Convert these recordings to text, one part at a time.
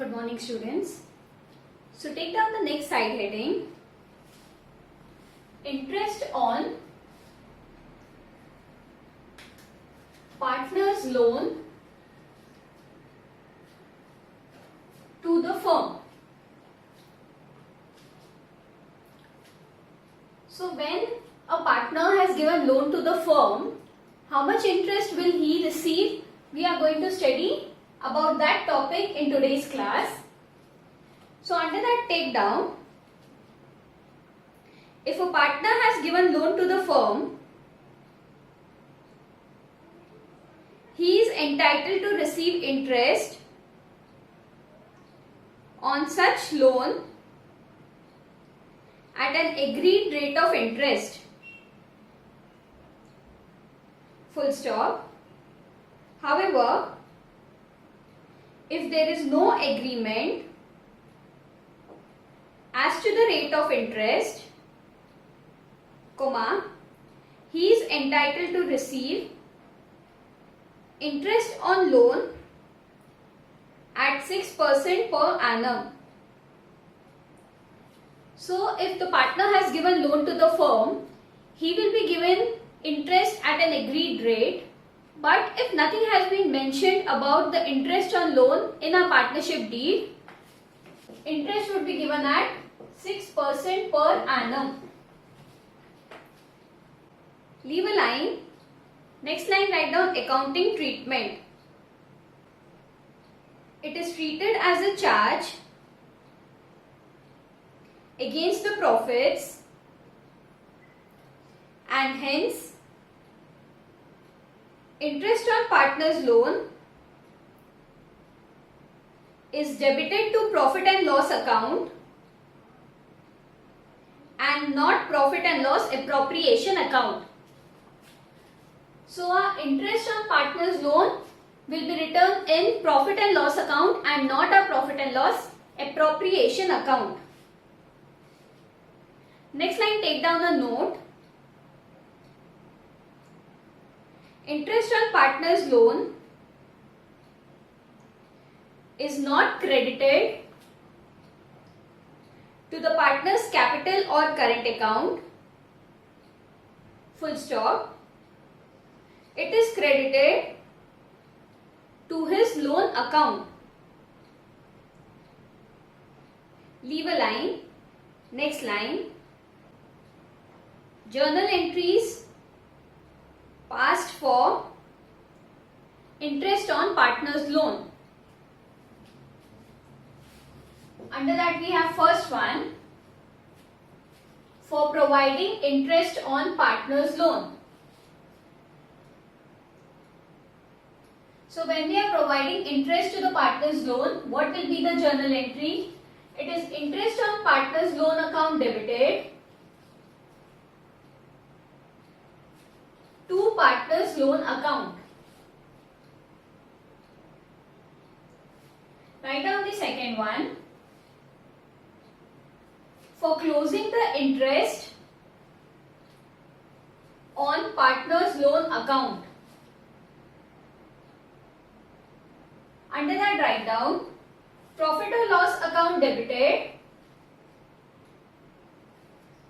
Good morning, students. So take down the next side heading. Interest on partner's loan to the firm. So when a partner has given loan to the firm, how much interest will he receive? We are going to study about that topic in today's class. So under that, take down, if a partner has given loan to the firm, he is entitled to receive interest on such loan at an agreed rate of interest. Full stop. However, if there is no agreement as to the rate of interest, he is entitled to receive interest on loan at 6% per annum. So, if the partner has given loan to the firm, he will be given interest at an agreed rate. But if nothing has been mentioned about the interest on loan in a partnership deed, interest would be given at 6% per annum. Leave a line. Next line, write down accounting treatment. It is treated as a charge against the profits and hence interest on partner's loan is debited to profit and loss account and not profit and loss appropriation account. So our interest on partner's loan will be written in profit and loss account and not a profit and loss appropriation account. Next line, take down a note. Interest on partner's loan is not credited to the partner's capital or current account. Full stop. It is credited to his loan account. Leave a line. Next line. Journal entries passed for interest on partner's loan. Under that we have first one, for providing interest on partner's loan. So when we are providing interest to the partner's loan, what will be the journal entry? It is interest on partner's loan account debited to partner's loan account. Write down the second one. For closing the interest on partner's loan account. Under that, write down profit or loss account debited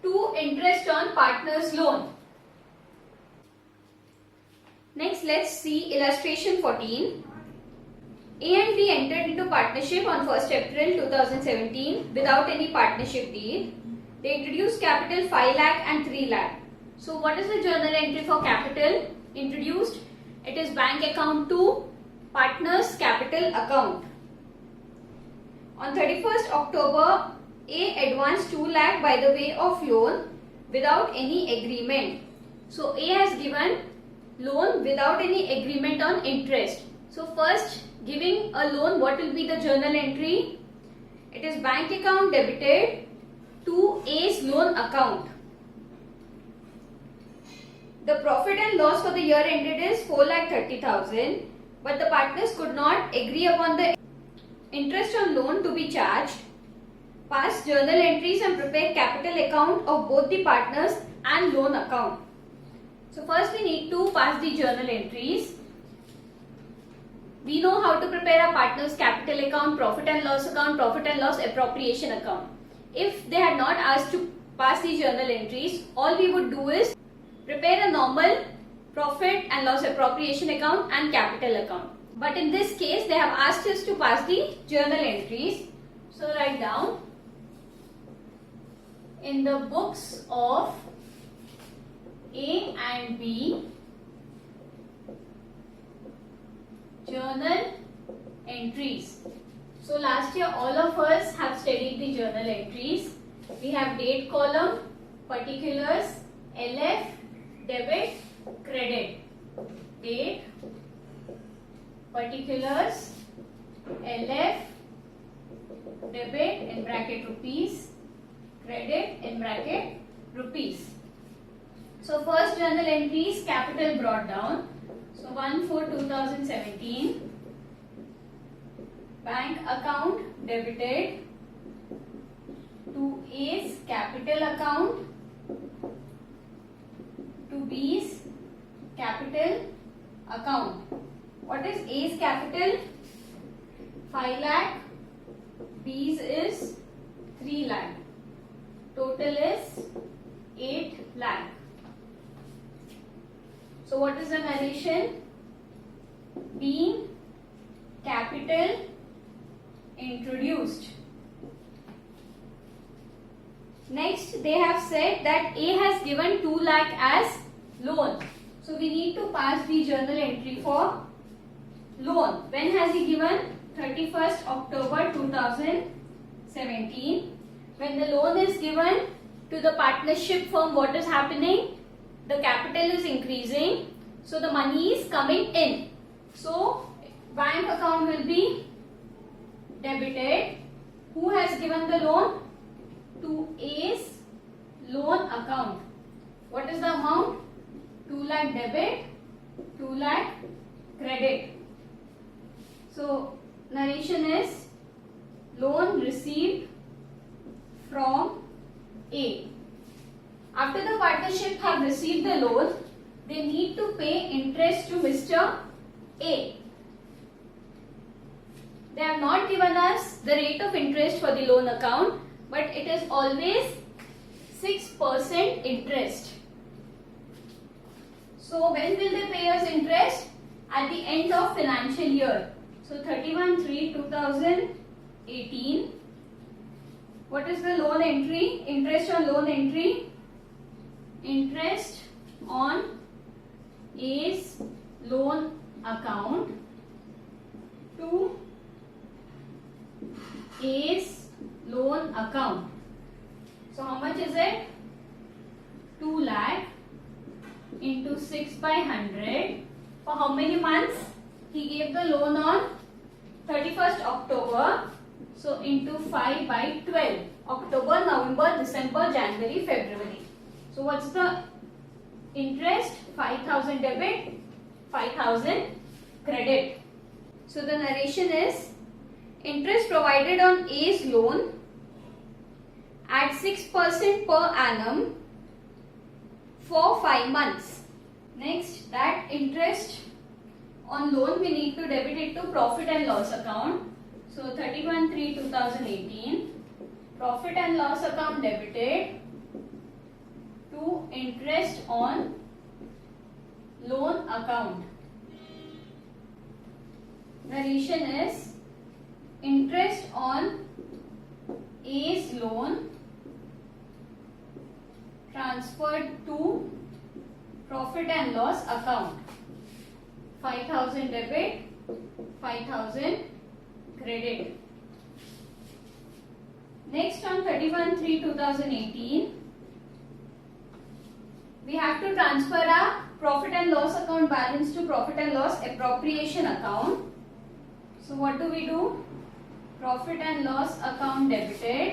to interest on partner's loan. Next, let's see illustration 14. A and B entered into partnership on 1st April 2017 without any partnership deed. They introduced capital 5 lakh and 3 lakh. So what is the journal entry for capital introduced? It is bank account to partner's capital account. On 31st October, A advanced 2 lakh by the way of loan without any agreement. So A has given loan without any agreement on interest. So first, giving a loan, what will be the journal entry? It is bank account debited to A's loan account. The profit and loss for the year ended is 4,30,000, but the partners could not agree upon the interest on loan to be charged. Pass journal entries and prepare capital account of both the partners and loan account. So first we need to pass the journal entries. We know how to prepare a partner's capital account, profit and loss account, profit and loss appropriation account. If they had not asked to pass the journal entries, all we would do is prepare a normal profit and loss appropriation account and capital account. But in this case, they have asked us to pass the journal entries. So write down, in the books of A and B, journal entries. So last year all of us have studied the journal entries. We have date column, particulars, LF, debit, credit. Date, particulars, LF, debit in bracket rupees, credit in bracket rupees. So first journal entries, capital brought down. So 1/4/2017, bank account debited to A's capital account to B's capital account. What is A's capital? 5 lakh. B's is 3 lakh. Total is 8 lakh. So what is the narration? Being capital introduced. Next, they have said that A has given 2 lakh as loan. So we need to pass the journal entry for loan. When has he given? 31st October 2017. When the loan is given to the partnership firm, what is happening? The capital is increasing. So the money is coming in. So bank account will be debited. Who has given the loan? To A's loan account. What is the amount? 2 lakh debit, 2 lakh credit. So narration is loan received from A. After the partnership have received the loan, they need to pay interest to Mr. A. They have not given us the rate of interest for the loan account, but it is always 6% interest. So when will they pay us interest? At the end of financial year. So 31/3/2018. What is the loan entry? Interest on loan entry. Interest on A's loan account to A's loan account. So how much is it? 2 lakh into 6/100. For how many months? He gave the loan on 31st October. So into 5/12. October, November, December, January, February. So what's the interest? 5,000 debit, 5,000 credit. So the narration is interest provided on A's loan at 6% per annum for 5 months. Next, that interest on loan we need to debit it to profit and loss account. So 31/3/2018, profit and loss account debited to interest on loan account. Narration is interest on A's loan transferred to profit and loss account. 5,000 debit, 5,000 credit. Next, on 31/3/2018, we have to transfer our profit and loss account balance to profit and loss appropriation account. So what do we do? Profit and loss account debited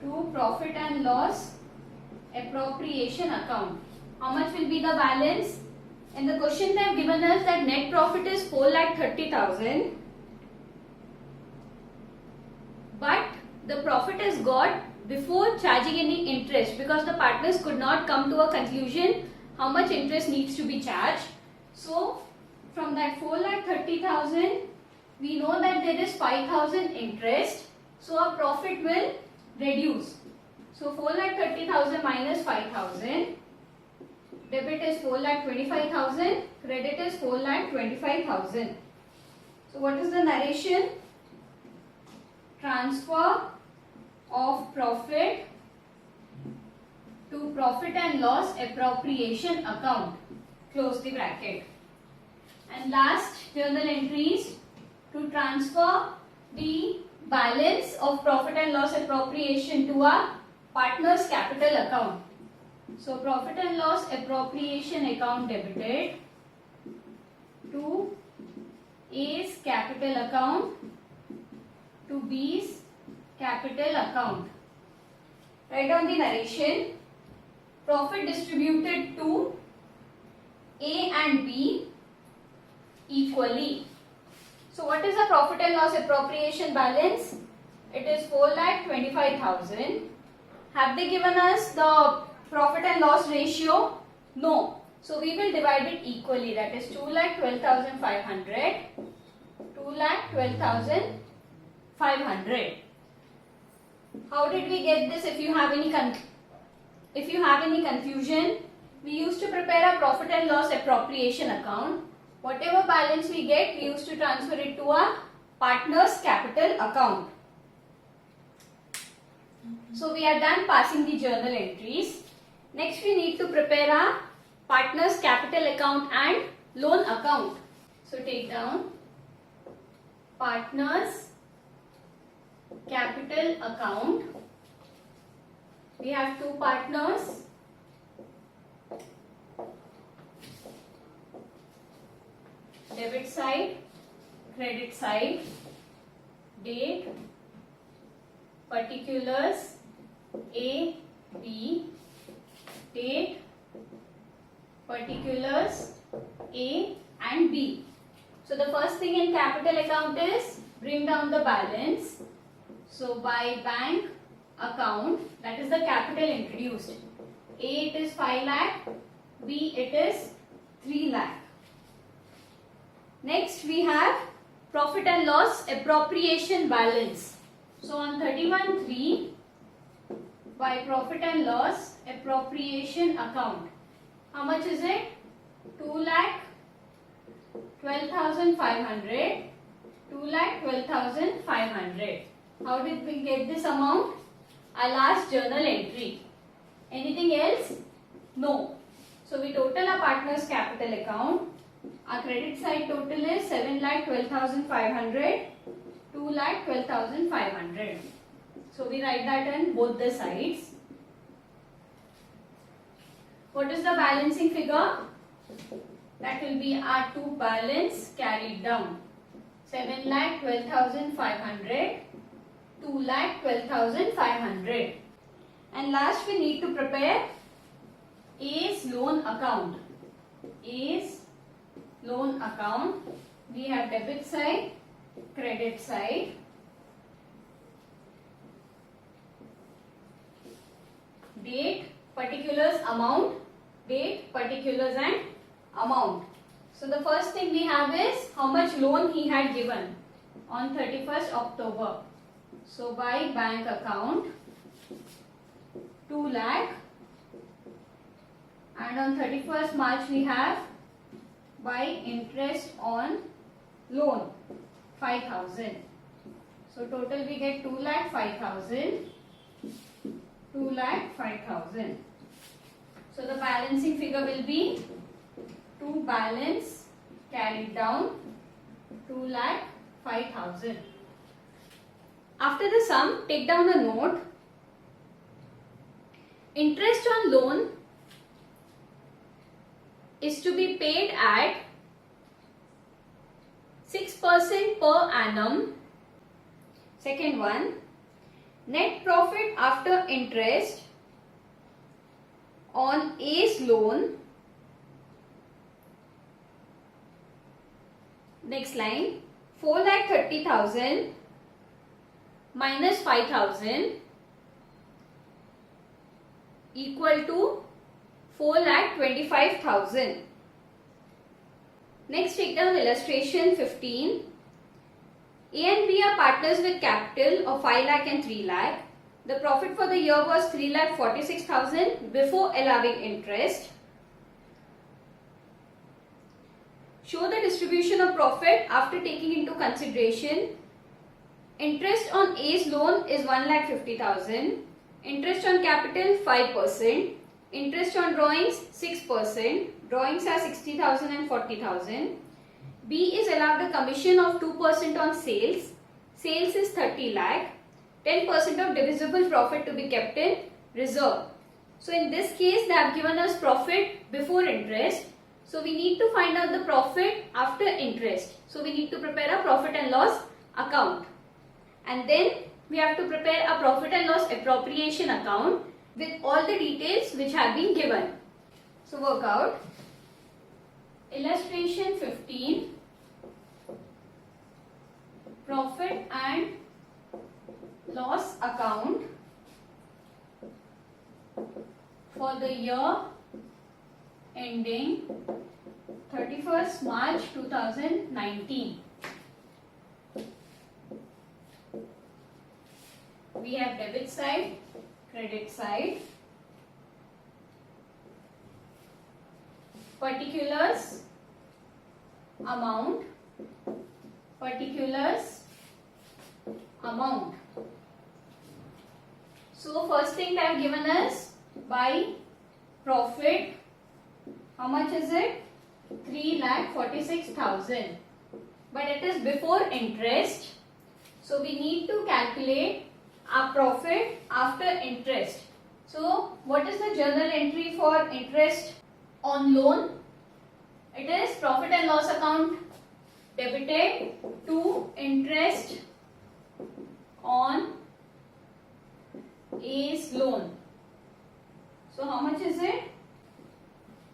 to profit and loss appropriation account. How much will be the balance? In the question they have given us that net profit is 4,30,000, but the profit is got before charging any interest because the partners could not come to a conclusion how much interest needs to be charged. So from that 4,30,000, we know that there is 5,000 interest, so our profit will reduce. So 4,30,000 minus 5,000, debit is 4,25,000, credit is 4,25,000. So what is the narration? Transfer of profit to profit and loss appropriation account. Close the bracket. And last journal entries, to transfer the balance of profit and loss appropriation to a partner's capital account. So profit and loss appropriation account debited to A's capital account to B's capital account. Write down the narration. Profit distributed to A and B equally. So what is the profit and loss appropriation balance? It is 4,25,000. Have they given us the profit and loss ratio? No. So we will divide it equally. That is 2,12,500. 2,12,500. How did we get this? If you have any confusion, we used to prepare a profit and loss appropriation account. Whatever balance we get, we used to transfer it to a partner's capital account. So we are done passing the journal entries. Next we need to prepare a partner's capital account and loan account. So take down partner's capital account. We have two partners. Debit side, credit side, date, particulars, A, B, date, particulars, A and B. So the first thing in capital account is bring down the balance. So by bank account, that is the capital introduced. A it is 5 lakh, B it is 3 lakh. Next we have profit and loss appropriation balance. So on 31/3, by profit and loss appropriation account, how much is it? 2,12,500. 2,12,500. How did we get this amount? Our last journal entry. Anything else? No. So we total our partner's capital account. Our credit side total is 7,12,500, 2,12,500. So we write that on both the sides. What is the balancing figure? That will be our to balance carried down. 7,12,500, 2,12,500. And last we need to prepare A's loan account. A's loan account. We have debit side, credit side. Date, particulars, amount. Date, particulars and amount. So the first thing we have is how much loan he had given on 31st October. So by bank account 2 lakh, and on 31st March we have by interest on loan 5,000. So total we get 2,05,000. 2,05,000. So the balancing figure will be to balance carried down 2,05,000. After the sum, take down a note. Interest on loan is to be paid at 6% per annum. Second one, net profit after interest on A's loan. Next line, 4,30,000 minus 5,000 equal to 4,25,000. Next, take down illustration 15. A and B are partners with capital of 5 lakh and 3 lakh. The profit for the year was 3,46,000 before allowing interest. Show the distribution of profit after taking into consideration interest on A's loan is 1,50,000, interest on capital 5%, interest on drawings 6%, drawings are 60,000 and 40,000. B is allowed a commission of 2% on sales, sales is 30 lakh, 10% of divisible profit to be kept in reserve. So in this case they have given us profit before interest. So we need to find out the profit after interest. So we need to prepare a profit and loss account. And then we have to prepare a profit and loss appropriation account with all the details which have been given. So work out. Illustration 15. Profit and loss account for the year ending 31st March 2019. We have debit side, credit side, particulars, amount, particulars, amount. So first thing they have given us by profit. How much is it? 3,46,000. But it is before interest. So we need to calculate our profit after interest. So what is the journal entry for interest on loan? It is profit and loss account debited to interest on A's loan. So how much is it?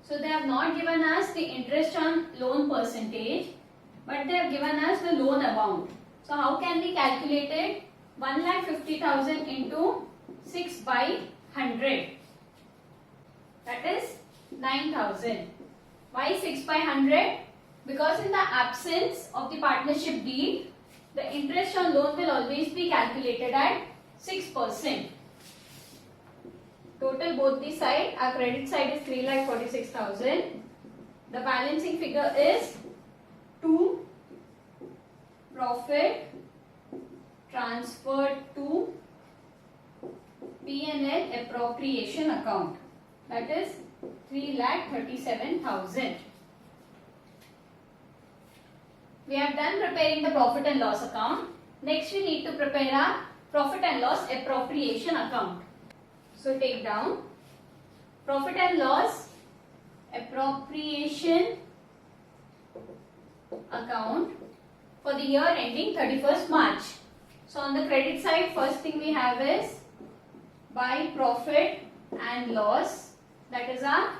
So they have not given us the interest on loan percentage, but they have given us the loan amount. So how can we calculate it? 1,50,000 into 6 by 100. That is 9,000. Why 6 by 100? Because in the absence of the partnership deed, the interest on loan will always be calculated at 6%. Total both the side, our credit side is 3,46,000. The balancing figure is 2 profit transferred to P&L appropriation account. That is 3,37,000. We have done preparing the profit and loss account. Next we need to prepare our profit and loss appropriation account. So take down profit and loss appropriation account for the year ending 31st March. So on the credit side, first thing we have is by profit and loss, that is our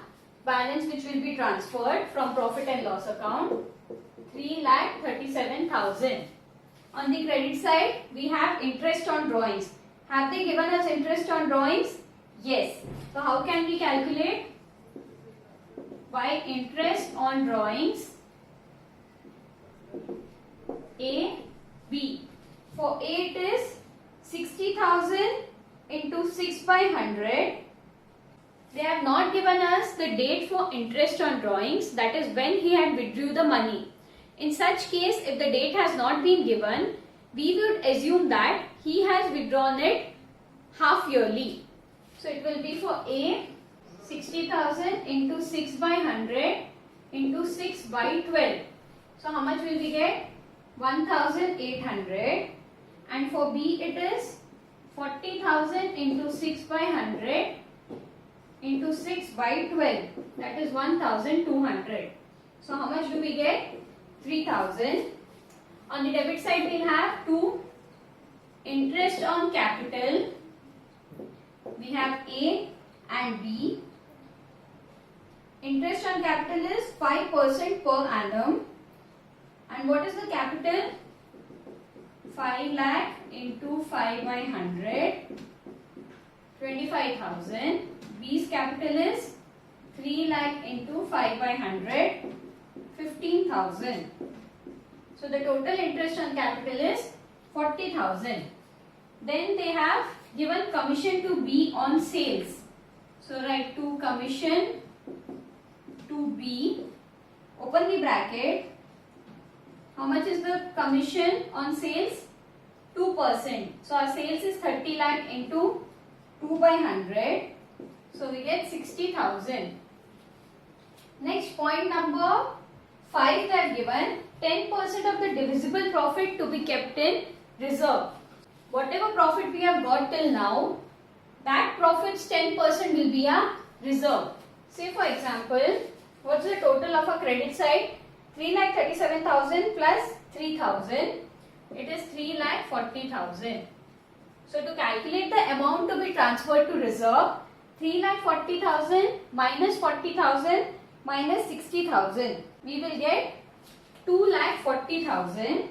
balance which will be transferred from profit and loss account, 3,37,000. On the credit side, we have interest on drawings. Have they given us interest on drawings? Yes. So how can we calculate? By interest on drawings, A, B. For A it is 60,000 into 6 by 100. They have not given us the date for interest on drawings, that is when he had withdrew the money. In such case, if the date has not been given, we would assume that he has withdrawn it half yearly. So it will be for A 60,000 into 6 by 100 into 6 by 12. So how much will we get? 1,800. And for B it is 40,000 into 6 by 100 into 6 by 12. That is 1,200. So how much do we get? 3,000. On the debit side we will have 2 interest on capital. We have A and B. Interest on capital is 5% per annum. And what is the capital? 5 lakh into 5 by 100, 25,000. B's capital is 3 lakh into 5 by 100, 15,000. So the total interest on capital is 40,000. Then they have given commission to B on sales. So write to commission to B, open the bracket. How much is the commission on sales? 2%. So our sales is 30 lakh into 2 by 100. So we get 60,000. Next, point number 5 they have given 10% of the divisible profit to be kept in reserve. Whatever profit we have got till now, that profit's 10% will be a reserve. Say for example, what's the total of a credit side? 3,37,000 plus 3,000. It is 3,40,000. So to calculate the amount to be transferred to reserve, 3,40,000 minus 40,000 minus 60,000. We will get 2,40,000.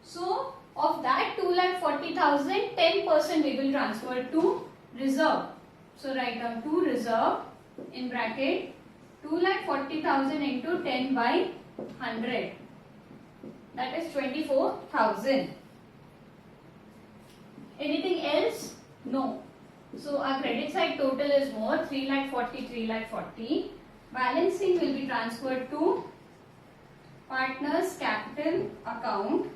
So of that 2,40,000, 10% we will transfer to reserve. So write down to reserve in bracket 2,40,000 into 10 by 100. That is 24,000. Anything else? No. So our credit side total is more, 3,40,000, 3,40,000. Balancing will be transferred to partners capital account.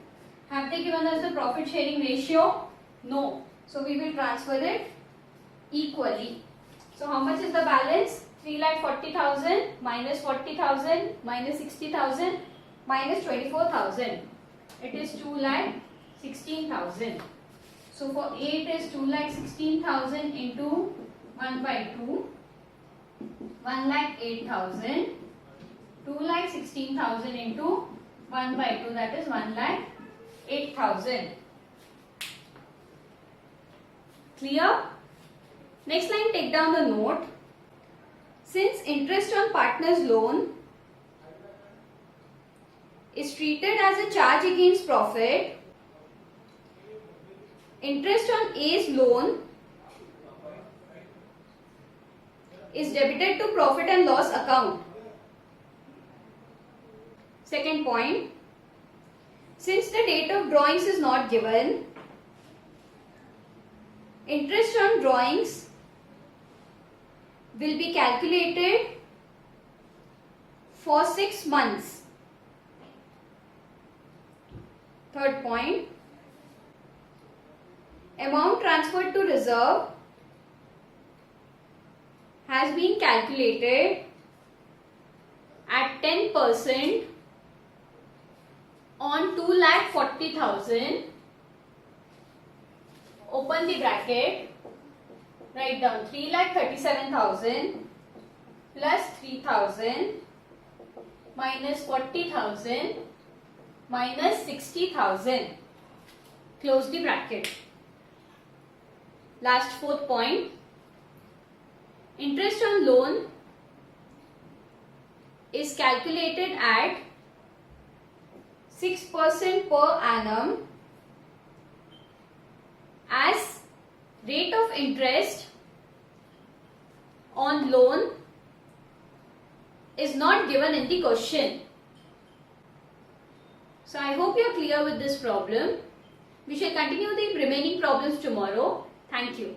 Have they given us the profit sharing ratio? No. So we will transfer it equally. So how much is the balance? 3,40,000 minus 40,000 minus 60,000 minus 24,000. It is 2,16,000. So for A it is 2,16,000 into 1 by 2. 1,08,000. 2,16,000 into 1 by 2, that is 1,08,000. Clear? Next line, take down the note. Since interest on partner's loan is treated as a charge against profit, interest on A's loan is debited to profit and loss account. Second point, since the date of drawings is not given, interest on drawings will be calculated for 6 months. Third point, amount transferred to reserve has been calculated at 10% on 2,40,000. Open the bracket, write down 3,37,000 plus 3,000 minus 40,000 minus 60,000. Close the bracket. Last fourth point, interest on loan is calculated at 6% per annum as rate of interest on loan is not given in the question. So I hope you are clear with this problem. We shall continue the remaining problems tomorrow. Thank you.